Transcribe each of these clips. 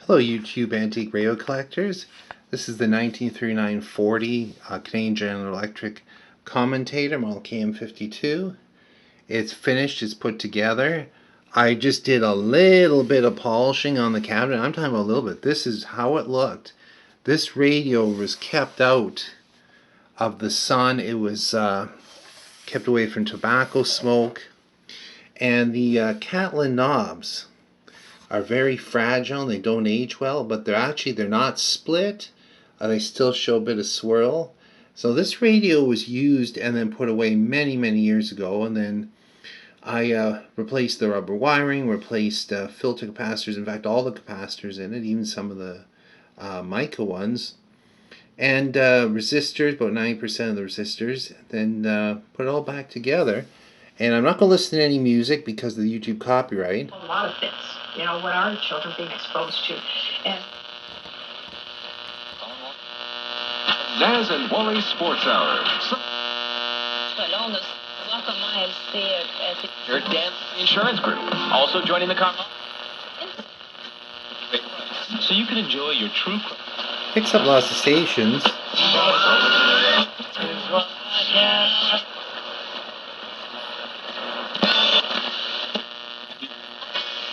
Hello YouTube antique radio collectors. This is the 1939 40 Canadian General Electric Commentator model KM52. It's finished, it's put together. I just did a little bit of polishing on the cabinet. I'm talking about a little bit. This is how it looked. This radio was kept out of the sun. It was kept away from tobacco smoke. And the Catlin knobs are very fragile. They don't age well, but they're not split. They still show a bit of swirl. So this radio was used and then put away many years ago, and then I replaced the rubber wiring, replaced filter capacitors, in fact all the capacitors in it, even some of the mica ones, and resistors, about 90% of the resistors, then put it all back together. And I'm not going to listen to any music because of the YouTube copyright. A lot of things, you know, what are children being exposed to? And Naz and Wally Sports Hour. Your Dan Insurance Group also joining the conversation, so you can enjoy your true. Picks up lots of stations.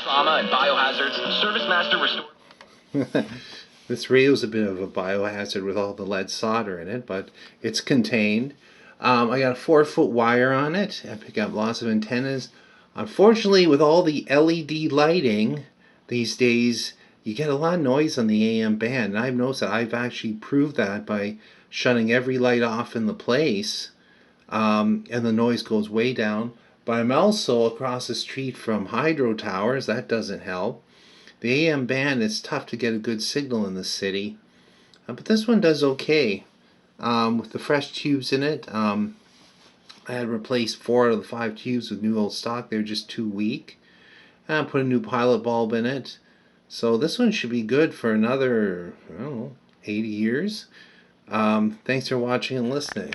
Trauma and biohazards. Service Master restore. This radio's a bit of a biohazard with all the lead solder in it, but it's contained. I got a 4-foot wire on it. I pick up lots of antennas. Unfortunately, with all the LED lighting these days, you get a lot of noise on the AM band. And I've noticed that. I've actually proved that by shutting every light off in the place, and the noise goes way down. But I'm also across the street from hydro towers. That doesn't help. The AM band, it's tough to get a good signal in the city. But this one does okay. With the fresh tubes in it, I had replaced 4 out of the 5 tubes with new old stock. They're just too weak. And I put a new pilot bulb in it. So this one should be good for another, I don't know, 80 years. Thanks for watching and listening.